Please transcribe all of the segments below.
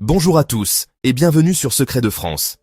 Bonjour à tous et bienvenue sur Secrets de France.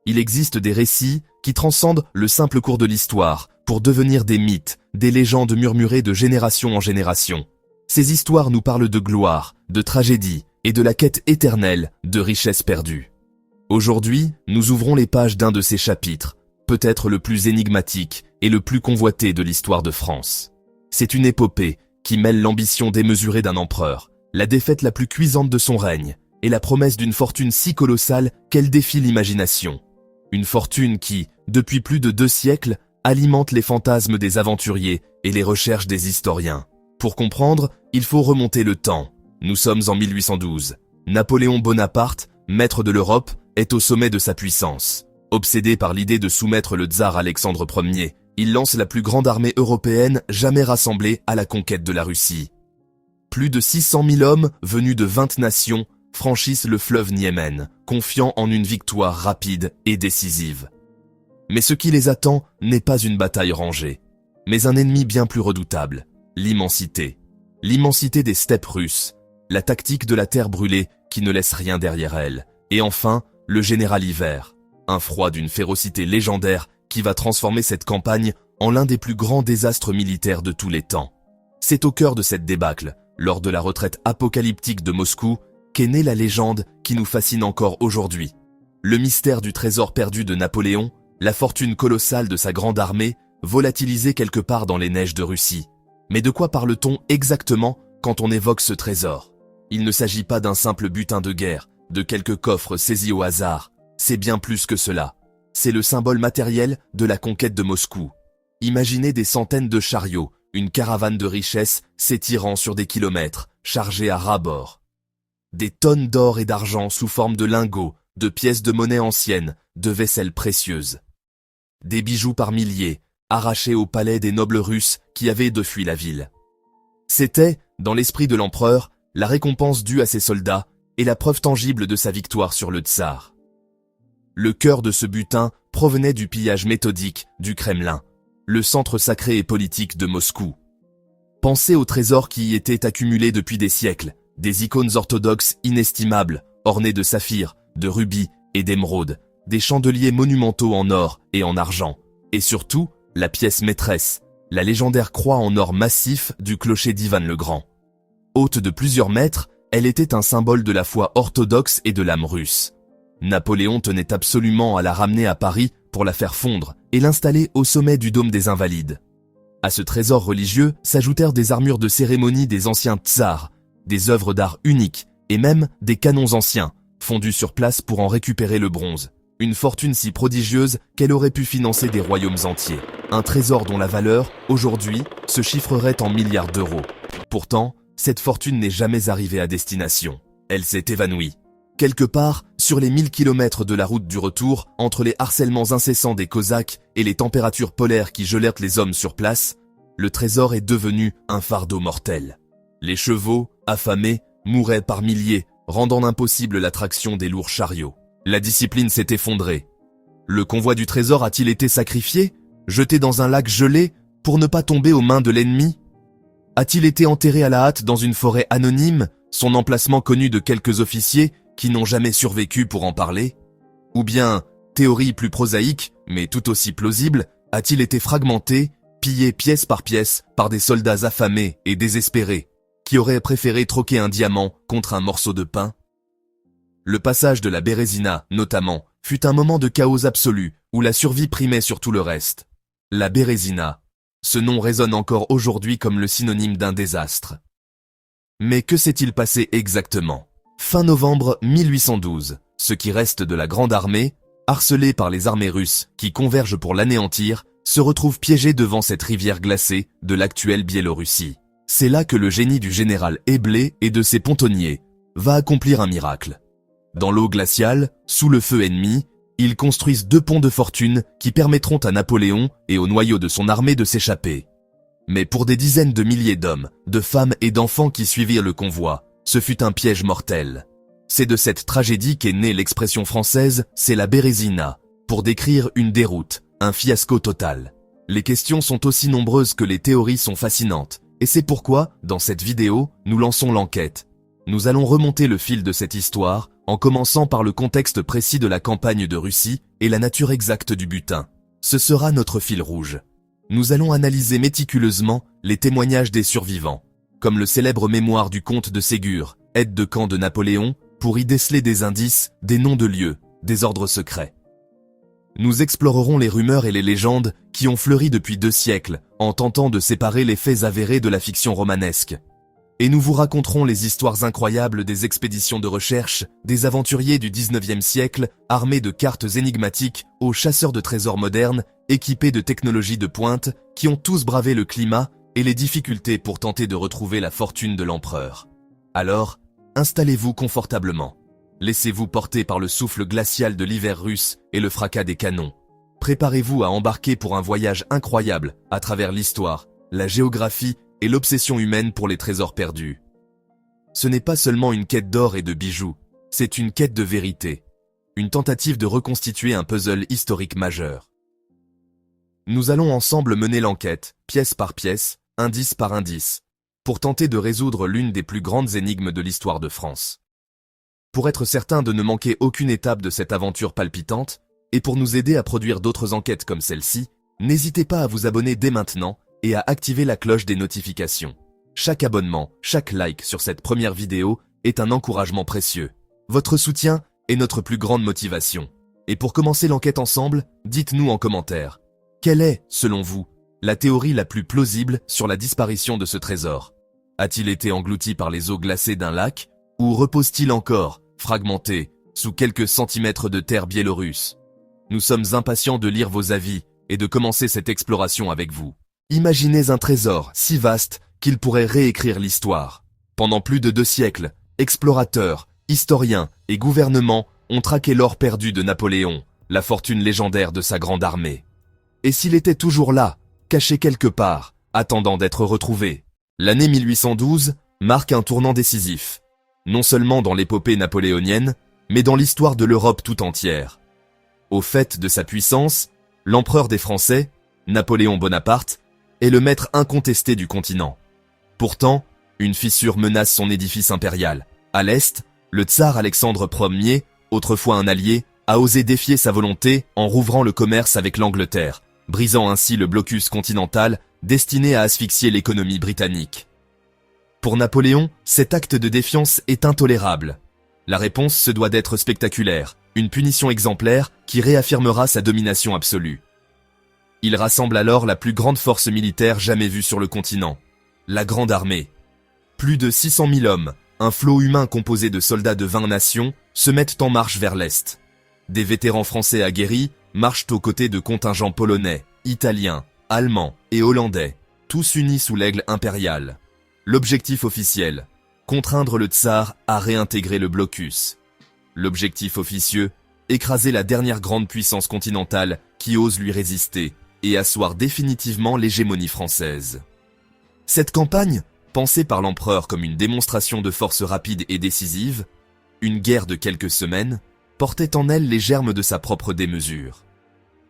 Il existe des récits qui transcendent le simple cours de l'histoire pour devenir des mythes, des légendes murmurées de génération en génération. Ces histoires nous parlent de gloire, de tragédie et de la quête éternelle de richesses perdues. Aujourd'hui, nous ouvrons les pages d'un de ces chapitres, peut-être le plus énigmatique et le plus convoité de l'histoire de France. C'est une épopée qui mêle l'ambition démesurée d'un empereur, la défaite la plus cuisante de son règne, et la promesse d'une fortune si colossale qu'elle défie l'imagination. Une fortune qui, depuis plus de 2 siècles, alimente les fantasmes des aventuriers et les recherches des historiens. Pour comprendre, il faut remonter le temps. Nous sommes en 1812. Napoléon Bonaparte, maître de l'Europe, est au sommet de sa puissance. Obsédé par l'idée de soumettre le tsar Alexandre Ier, il lance la plus grande armée européenne jamais rassemblée à la conquête de la Russie. Plus de 600 000 hommes venus de 20 nations franchissent le fleuve Niémen, confiant en une victoire rapide et décisive. Mais ce qui les attend n'est pas une bataille rangée, mais un ennemi bien plus redoutable, l'immensité. L'immensité des steppes russes, la tactique de la terre brûlée qui ne laisse rien derrière elle, et enfin, le général Hiver, un froid d'une férocité légendaire qui va transformer cette campagne en l'un des plus grands désastres militaires de tous les temps. C'est au cœur de cette débâcle, lors de la retraite apocalyptique de Moscou, qu'est née la légende qui nous fascine encore aujourd'hui. Le mystère du trésor perdu de Napoléon, la fortune colossale de sa grande armée, volatilisée quelque part dans les neiges de Russie. Mais de quoi parle-t-on exactement quand on évoque ce trésor? Il ne s'agit pas d'un simple butin de guerre, de quelques coffres saisis au hasard. C'est bien plus que cela. C'est le symbole matériel de la conquête de Moscou. Imaginez des centaines de chariots, une caravane de richesses s'étirant sur des kilomètres, chargée à ras-bord. Des tonnes d'or et d'argent sous forme de lingots, de pièces de monnaie anciennes, de vaisselles précieuses. Des bijoux par milliers, arrachés au palais des nobles russes qui avaient fui la ville. C'était, dans l'esprit de l'empereur, la récompense due à ses soldats et la preuve tangible de sa victoire sur le tsar. Le cœur de ce butin provenait du pillage méthodique du Kremlin, le centre sacré et politique de Moscou. Pensez aux trésors qui y étaient accumulés depuis des siècles, des icônes orthodoxes inestimables, ornées de saphirs, de rubis et d'émeraudes, des chandeliers monumentaux en or et en argent, et surtout, la pièce maîtresse, la légendaire croix en or massif du clocher d'Ivan le Grand. Haute de plusieurs mètres, elle était un symbole de la foi orthodoxe et de l'âme russe. Napoléon tenait absolument à la ramener à Paris pour la faire fondre et l'installer au sommet du dôme des Invalides. À ce trésor religieux s'ajoutèrent des armures de cérémonie des anciens tsars, des œuvres d'art uniques et même des canons anciens, fondus sur place pour en récupérer le bronze. Une fortune si prodigieuse qu'elle aurait pu financer des royaumes entiers. Un trésor dont la valeur, aujourd'hui, se chiffrerait en milliards d'euros. Pourtant, cette fortune n'est jamais arrivée à destination. Elle s'est évanouie. Quelque part, sur les 1000 kilomètres de la route du retour, entre les harcèlements incessants des Cosaques et les températures polaires qui gelèrent les hommes sur place, le trésor est devenu un fardeau mortel. Les chevaux, affamés, mouraient par milliers, rendant impossible l'attraction des lourds chariots. La discipline s'est effondrée. Le convoi du trésor a-t-il été sacrifié, jeté dans un lac gelé, pour ne pas tomber aux mains de l'ennemi? A-t-il été enterré à la hâte dans une forêt anonyme, son emplacement connu de quelques officiers qui n'ont jamais survécu pour en parler? Ou bien, théorie plus prosaïque, mais tout aussi plausible, a-t-il été fragmenté, pillé pièce par pièce par des soldats affamés et désespérés, qui auraient préféré troquer un diamant contre un morceau de pain? Le passage de la Bérésina, notamment, fut un moment de chaos absolu, où la survie primait sur tout le reste. La Bérésina. Ce nom résonne encore aujourd'hui comme le synonyme d'un désastre. Mais que s'est-il passé exactement? Fin novembre 1812, ce qui reste de la Grande Armée, harcelée par les armées russes qui convergent pour l'anéantir, se retrouve piégée devant cette rivière glacée de l'actuelle Biélorussie. C'est là que le génie du général Eblé et de ses pontonniers va accomplir un miracle. Dans l'eau glaciale, sous le feu ennemi, ils construisent 2 ponts de fortune qui permettront à Napoléon et au noyau de son armée de s'échapper. Mais pour des dizaines de milliers d'hommes, de femmes et d'enfants qui suivirent le convoi, ce fut un piège mortel. C'est de cette tragédie qu'est née l'expression française « c'est la Bérésina », pour décrire une déroute, un fiasco total. Les questions sont aussi nombreuses que les théories sont fascinantes, et c'est pourquoi, dans cette vidéo, nous lançons l'enquête. Nous allons remonter le fil de cette histoire, en commençant par le contexte précis de la campagne de Russie et la nature exacte du butin. Ce sera notre fil rouge. Nous allons analyser méticuleusement les témoignages des survivants, comme le célèbre mémoire du comte de Ségur, aide de camp de Napoléon, pour y déceler des indices, des noms de lieux, des ordres secrets. Nous explorerons les rumeurs et les légendes qui ont fleuri depuis 2 siècles, en tentant de séparer les faits avérés de la fiction romanesque. Et nous vous raconterons les histoires incroyables des expéditions de recherche, des aventuriers du 19e siècle, armés de cartes énigmatiques, aux chasseurs de trésors modernes, équipés de technologies de pointe, qui ont tous bravé le climat et les difficultés pour tenter de retrouver la fortune de l'empereur. Alors, installez-vous confortablement. Laissez-vous porter par le souffle glacial de l'hiver russe et le fracas des canons. Préparez-vous à embarquer pour un voyage incroyable à travers l'histoire, la géographie et l'obsession humaine pour les trésors perdus. Ce n'est pas seulement une quête d'or et de bijoux, c'est une quête de vérité. Une tentative de reconstituer un puzzle historique majeur. Nous allons ensemble mener l'enquête, pièce par pièce, indice par indice, pour tenter de résoudre l'une des plus grandes énigmes de l'histoire de France. Pour être certain de ne manquer aucune étape de cette aventure palpitante, et pour nous aider à produire d'autres enquêtes comme celle-ci, n'hésitez pas à vous abonner dès maintenant et à activer la cloche des notifications. Chaque abonnement, chaque like sur cette première vidéo est un encouragement précieux. Votre soutien est notre plus grande motivation. Et pour commencer l'enquête ensemble, dites-nous en commentaire. Quelle est, selon vous, la théorie la plus plausible sur la disparition de ce trésor? A-t-il été englouti par les eaux glacées d'un lac, ou repose-t-il encore, fragmenté, sous quelques centimètres de terre biélorusse? Nous sommes impatients de lire vos avis et de commencer cette exploration avec vous. Imaginez un trésor si vaste qu'il pourrait réécrire l'histoire. Pendant plus de 2 siècles, explorateurs, historiens et gouvernements ont traqué l'or perdu de Napoléon, la fortune légendaire de sa grande armée. Et s'il était toujours là, caché quelque part, attendant d'être retrouvé? L'année 1812 marque un tournant décisif, non seulement dans l'épopée napoléonienne, mais dans l'histoire de l'Europe tout entière. Au fait de sa puissance, l'empereur des Français, Napoléon Bonaparte, est le maître incontesté du continent. Pourtant, une fissure menace son édifice impérial. À l'est, le tsar Alexandre Ier, autrefois un allié, a osé défier sa volonté en rouvrant le commerce avec l'Angleterre, brisant ainsi le blocus continental destiné à asphyxier l'économie britannique. Pour Napoléon, cet acte de défiance est intolérable. La réponse se doit d'être spectaculaire, une punition exemplaire qui réaffirmera sa domination absolue. Il rassemble alors la plus grande force militaire jamais vue sur le continent, la Grande Armée. Plus de 600 000 hommes, un flot humain composé de soldats de 20 nations, se mettent en marche vers l'Est. Des vétérans français aguerris marchent aux côtés de contingents polonais, italiens, allemands et hollandais, tous unis sous l'aigle impérial. L'objectif officiel, contraindre le tsar à réintégrer le blocus. L'objectif officieux, écraser la dernière grande puissance continentale qui ose lui résister et asseoir définitivement l'hégémonie française. Cette campagne, pensée par l'empereur comme une démonstration de force rapide et décisive, une guerre de quelques semaines, portait en elle les germes de sa propre démesure.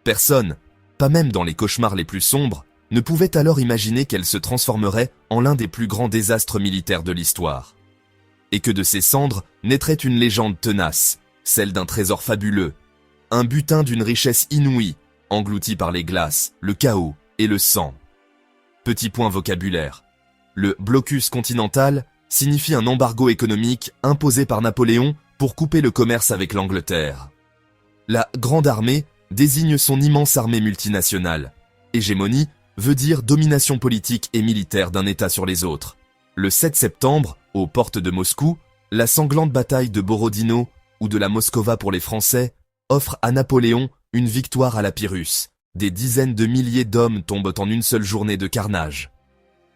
Personne, pas même dans les cauchemars les plus sombres, ne pouvait alors imaginer qu'elle se transformerait en l'un des plus grands désastres militaires de l'histoire. Et que de ses cendres naîtrait une légende tenace, celle d'un trésor fabuleux, un butin d'une richesse inouïe, englouti par les glaces, le chaos et le sang. Petit point vocabulaire. Le blocus continental signifie un embargo économique imposé par Napoléon pour couper le commerce avec l'Angleterre. La Grande Armée désigne son immense armée multinationale. Hégémonie veut dire domination politique et militaire d'un État sur les autres. Le 7 septembre, aux portes de Moscou, la sanglante bataille de Borodino ou de la Moskova pour les Français offre à Napoléon une victoire à la Pyrrhus. Des dizaines de milliers d'hommes tombent en une seule journée de carnage.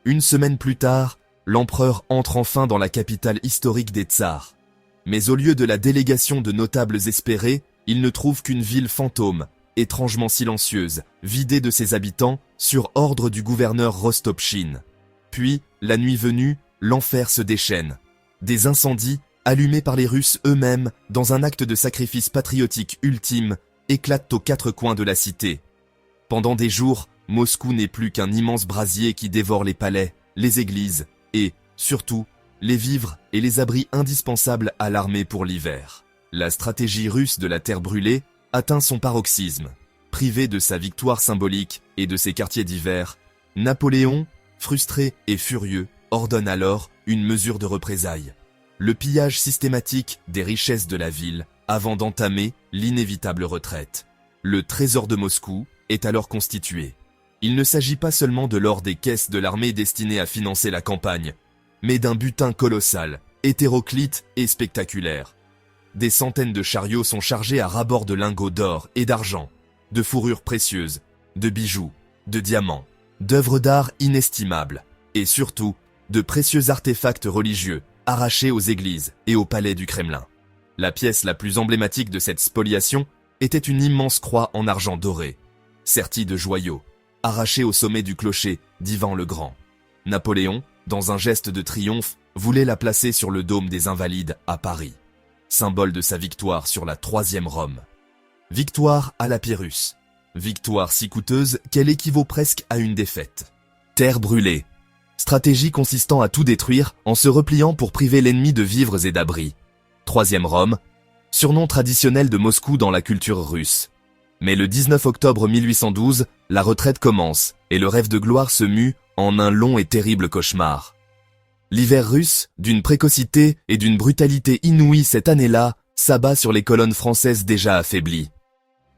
Une semaine plus tard, l'empereur entre enfin dans la capitale historique des tsars. Mais au lieu de la délégation de notables espérés, il ne trouve qu'une ville fantôme, étrangement silencieuse, vidée de ses habitants, sur ordre du gouverneur Rostopchine. Puis, la nuit venue, l'enfer se déchaîne. Des incendies, allumés par les Russes eux-mêmes, dans un acte de sacrifice patriotique ultime, éclatent aux 4 coins de la cité. Pendant des jours, Moscou n'est plus qu'un immense brasier qui dévore les palais, les églises et, surtout, les vivres et les abris indispensables à l'armée pour l'hiver. La stratégie russe de la terre brûlée atteint son paroxysme. Privé de sa victoire symbolique et de ses quartiers d'hiver, Napoléon, frustré et furieux, ordonne alors une mesure de représailles. Le pillage systématique des richesses de la ville avant d'entamer l'inévitable retraite. Le trésor de Moscou est alors constitué. Il ne s'agit pas seulement de l'or des caisses de l'armée destinées à financer la campagne, mais d'un butin colossal, hétéroclite et spectaculaire. Des centaines de chariots sont chargés à ras-bord de lingots d'or et d'argent, de fourrures précieuses, de bijoux, de diamants, d'œuvres d'art inestimables, et surtout, de précieux artefacts religieux arrachés aux églises et au palais du Kremlin. La pièce la plus emblématique de cette spoliation était une immense croix en argent doré, sertie de joyaux, arrachée au sommet du clocher d'Ivan le Grand. Napoléon, dans un geste de triomphe, voulait la placer sur le dôme des Invalides à Paris, symbole de sa victoire sur la Troisième Rome. Victoire à la Pyrrhus. Victoire si coûteuse qu'elle équivaut presque à une défaite. Terre brûlée. Stratégie consistant à tout détruire en se repliant pour priver l'ennemi de vivres et d'abris. Troisième Rome, surnom traditionnel de Moscou dans la culture russe. Mais le 19 octobre 1812, la retraite commence et le rêve de gloire se mue en un long et terrible cauchemar. L'hiver russe, d'une précocité et d'une brutalité inouïe cette année-là, s'abat sur les colonnes françaises déjà affaiblies.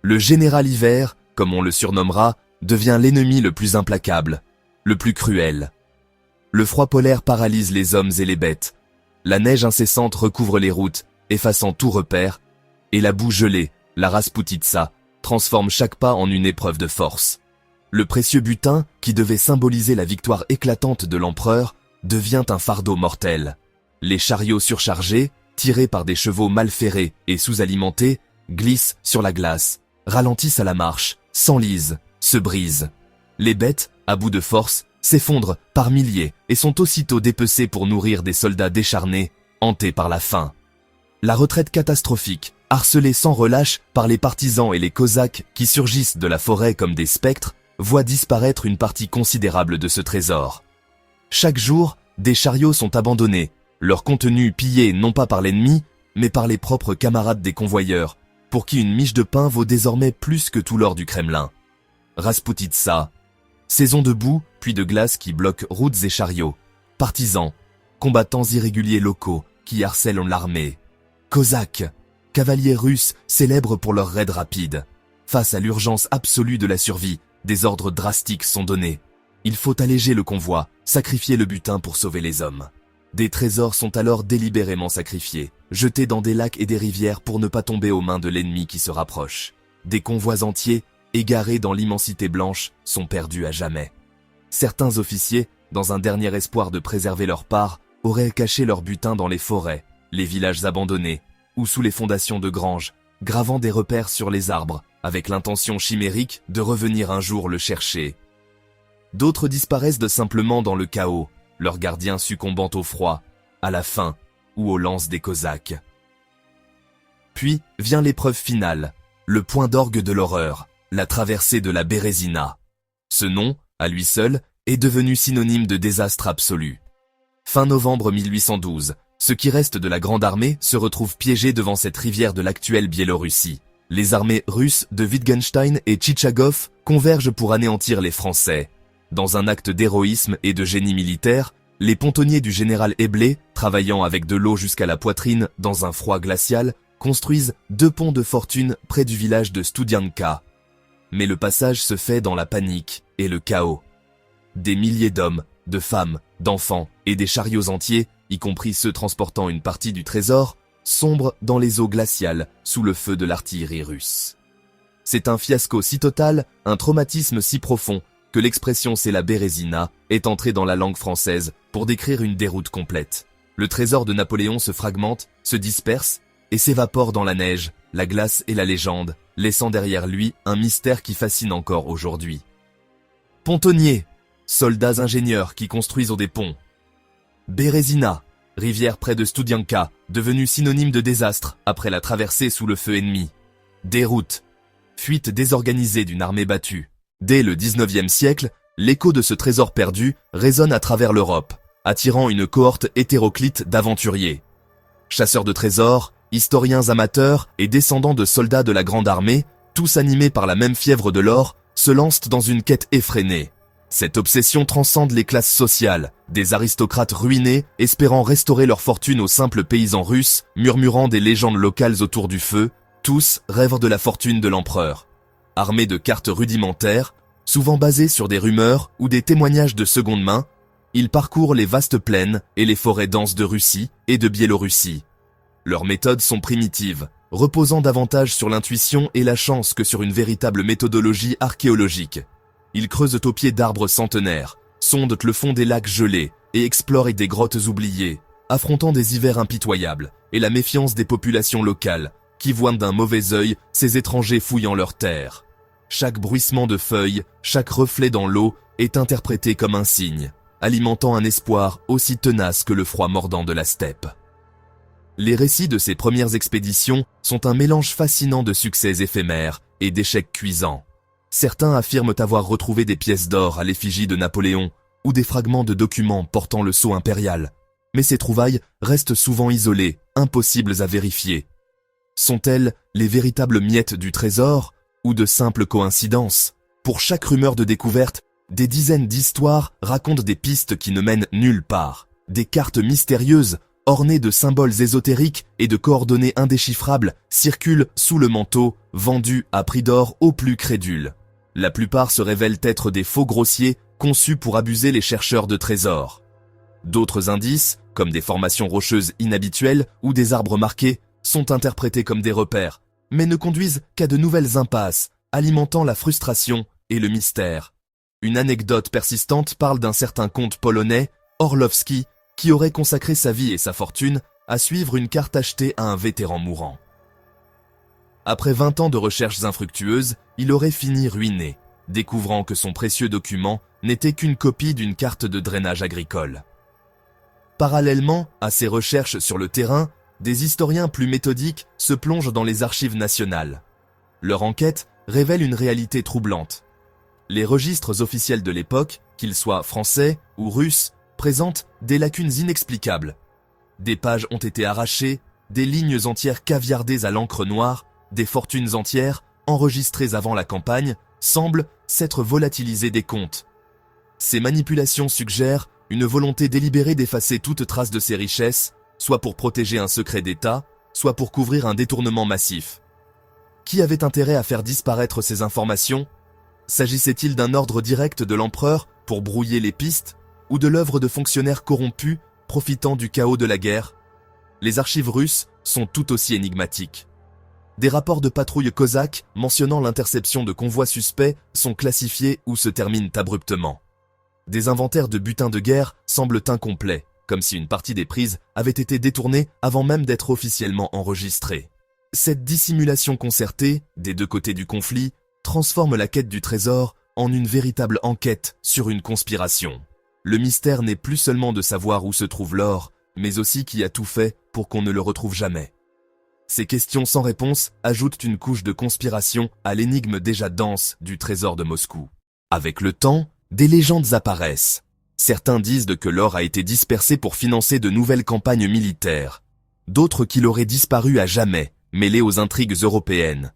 Le général Hiver, comme on le surnommera, devient l'ennemi le plus implacable, le plus cruel. Le froid polaire paralyse les hommes et les bêtes. La neige incessante recouvre les routes, effaçant tout repère, et la boue gelée, la Rasputitsa, transforme chaque pas en une épreuve de force. Le précieux butin, qui devait symboliser la victoire éclatante de l'empereur, devient un fardeau mortel. Les chariots surchargés, tirés par des chevaux mal ferrés et sous-alimentés, glissent sur la glace, ralentissent à la marche, s'enlisent, se brisent. Les bêtes, à bout de force, s'effondrent par milliers et sont aussitôt dépecées pour nourrir des soldats décharnés, hantés par la faim. La retraite catastrophique, harcelée sans relâche par les partisans et les cosaques qui surgissent de la forêt comme des spectres, voit disparaître une partie considérable de ce trésor. Chaque jour, des chariots sont abandonnés, leur contenu pillé non pas par l'ennemi, mais par les propres camarades des convoyeurs, pour qui une miche de pain vaut désormais plus que tout l'or du Kremlin. Rasputitsa, saison de boue puis de glace qui bloquent routes et chariots, partisans, combattants irréguliers locaux qui harcèlent l'armée, cosaques, cavaliers russes célèbres pour leurs raids rapides. Face à l'urgence absolue de la survie, des ordres drastiques sont donnés. Il faut alléger le convoi, sacrifier le butin pour sauver les hommes. Des trésors sont alors délibérément sacrifiés, jetés dans des lacs et des rivières pour ne pas tomber aux mains de l'ennemi qui se rapproche. Des convois entiers, égarés dans l'immensité blanche, sont perdus à jamais. Certains officiers, dans un dernier espoir de préserver leur part, auraient caché leur butin dans les forêts, les villages abandonnés, ou sous les fondations de granges, gravant des repères sur les arbres, avec l'intention chimérique de revenir un jour le chercher. D'autres disparaissent de simplement dans le chaos, leurs gardiens succombant au froid, à la faim ou aux lances des Cosaques. Puis vient l'épreuve finale, le point d'orgue de l'horreur, la traversée de la Bérésina. Ce nom, à lui seul, est devenu synonyme de désastre absolu. Fin novembre 1812, ce qui reste de la Grande Armée se retrouve piégé devant cette rivière de l'actuelle Biélorussie. Les armées russes de Wittgenstein et Tchitchagov convergent pour anéantir les Français. Dans un acte d'héroïsme et de génie militaire, les pontonniers du général Eblé, travaillant avec de l'eau jusqu'à la poitrine dans un froid glacial, construisent 2 ponts de fortune près du village de Studianka. Mais le passage se fait dans la panique et le chaos. Des milliers d'hommes, de femmes, d'enfants et des chariots entiers, y compris ceux transportant une partie du trésor, sombrent dans les eaux glaciales sous le feu de l'artillerie russe. C'est un fiasco si total, un traumatisme si profond, que l'expression « c'est la Bérésina » est entrée dans la langue française pour décrire une déroute complète. Le trésor de Napoléon se fragmente, se disperse et s'évapore dans la neige, la glace et la légende, laissant derrière lui un mystère qui fascine encore aujourd'hui. Pontonniers, soldats ingénieurs qui construisent des ponts. Bérésina, rivière près de Studianka, devenue synonyme de désastre après la traversée sous le feu ennemi. Déroute, fuite désorganisée d'une armée battue. Dès le XIXe siècle, l'écho de ce trésor perdu résonne à travers l'Europe, attirant une cohorte hétéroclite d'aventuriers. Chasseurs de trésors, Historiens amateurs et descendants de soldats de la Grande Armée, tous animés par la même fièvre de l'or, se lancent dans une quête effrénée. Cette obsession transcende les classes sociales, des aristocrates ruinés, espérant restaurer leur fortune aux simples paysans russes, murmurant des légendes locales autour du feu, tous rêvent de la fortune de l'empereur. Armés de cartes rudimentaires, souvent basées sur des rumeurs ou des témoignages de seconde main, ils parcourent les vastes plaines et les forêts denses de Russie et de Biélorussie. Leurs méthodes sont primitives, reposant davantage sur l'intuition et la chance que sur une véritable méthodologie archéologique. Ils creusent au pied d'arbres centenaires, sondent le fond des lacs gelés et explorent des grottes oubliées, affrontant des hivers impitoyables et la méfiance des populations locales, qui voient d'un mauvais œil ces étrangers fouillant leurs terres. Chaque bruissement de feuilles, chaque reflet dans l'eau est interprété comme un signe, alimentant un espoir aussi tenace que le froid mordant de la steppe. Les récits de ces premières expéditions sont un mélange fascinant de succès éphémères et d'échecs cuisants. Certains affirment avoir retrouvé des pièces d'or à l'effigie de Napoléon ou des fragments de documents portant le sceau impérial, mais ces trouvailles restent souvent isolées, impossibles à vérifier. Sont-elles les véritables miettes du trésor ou de simples coïncidences? Pour chaque rumeur de découverte, des dizaines d'histoires racontent des pistes qui ne mènent nulle part. Des cartes mystérieuses, ornées de symboles ésotériques et de coordonnées indéchiffrables, circulent sous le manteau, vendues à prix d'or aux plus crédules. La plupart se révèlent être des faux grossiers conçus pour abuser les chercheurs de trésors. D'autres indices, comme des formations rocheuses inhabituelles ou des arbres marqués, sont interprétés comme des repères, mais ne conduisent qu'à de nouvelles impasses, alimentant la frustration et le mystère. Une anecdote persistante parle d'un certain comte polonais, Orlowski, qui aurait consacré sa vie et sa fortune à suivre une carte achetée à un vétéran mourant. Après 20 ans de recherches infructueuses, il aurait fini ruiné, découvrant que son précieux document n'était qu'une copie d'une carte de drainage agricole. Parallèlement à ces recherches sur le terrain, des historiens plus méthodiques se plongent dans les archives nationales. Leur enquête révèle une réalité troublante. Les registres officiels de l'époque, qu'ils soient français ou russes, présentent des lacunes inexplicables. Des pages ont été arrachées, des lignes entières caviardées à l'encre noire, des fortunes entières, enregistrées avant la campagne, semblent s'être volatilisées des comptes. Ces manipulations suggèrent une volonté délibérée d'effacer toute trace de ces richesses, soit pour protéger un secret d'État, soit pour couvrir un détournement massif. Qui avait intérêt à faire disparaître ces informations? S'agissait-il d'un ordre direct de l'empereur pour brouiller les pistes, ou de l'œuvre de fonctionnaires corrompus profitant du chaos de la guerre? Les archives russes sont tout aussi énigmatiques. Des rapports de patrouilles cosaques mentionnant l'interception de convois suspects sont classifiés ou se terminent abruptement. Des inventaires de butins de guerre semblent incomplets, comme si une partie des prises avait été détournée avant même d'être officiellement enregistrée. Cette dissimulation concertée, des deux côtés du conflit, transforme la quête du trésor en une véritable enquête sur une conspiration. Le mystère n'est plus seulement de savoir où se trouve l'or, mais aussi qui a tout fait pour qu'on ne le retrouve jamais. Ces questions sans réponse ajoutent une couche de conspiration à l'énigme déjà dense du trésor de Moscou. Avec le temps, des légendes apparaissent. Certains disent que l'or a été dispersé pour financer de nouvelles campagnes militaires. D'autres qu'il aurait disparu à jamais, mêlé aux intrigues européennes.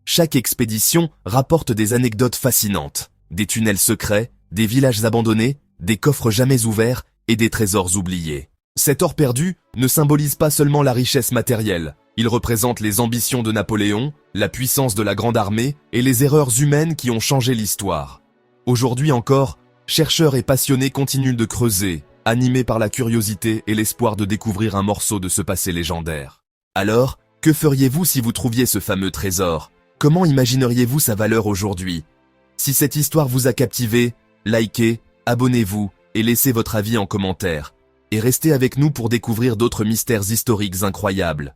Chaque expédition rapporte des anecdotes fascinantes, des tunnels secrets, des villages abandonnés, des coffres jamais ouverts et des trésors oubliés. Cet or perdu ne symbolise pas seulement la richesse matérielle, il représente les ambitions de Napoléon, la puissance de la Grande Armée et les erreurs humaines qui ont changé l'histoire. Aujourd'hui encore, chercheurs et passionnés continuent de creuser, animés par la curiosité et l'espoir de découvrir un morceau de ce passé légendaire. Alors, que feriez-vous si vous trouviez ce fameux trésor? Comment imagineriez-vous sa valeur aujourd'hui? Si cette histoire vous a captivé, likez, abonnez-vous et laissez votre avis en commentaire. Et restez avec nous pour découvrir d'autres mystères historiques incroyables.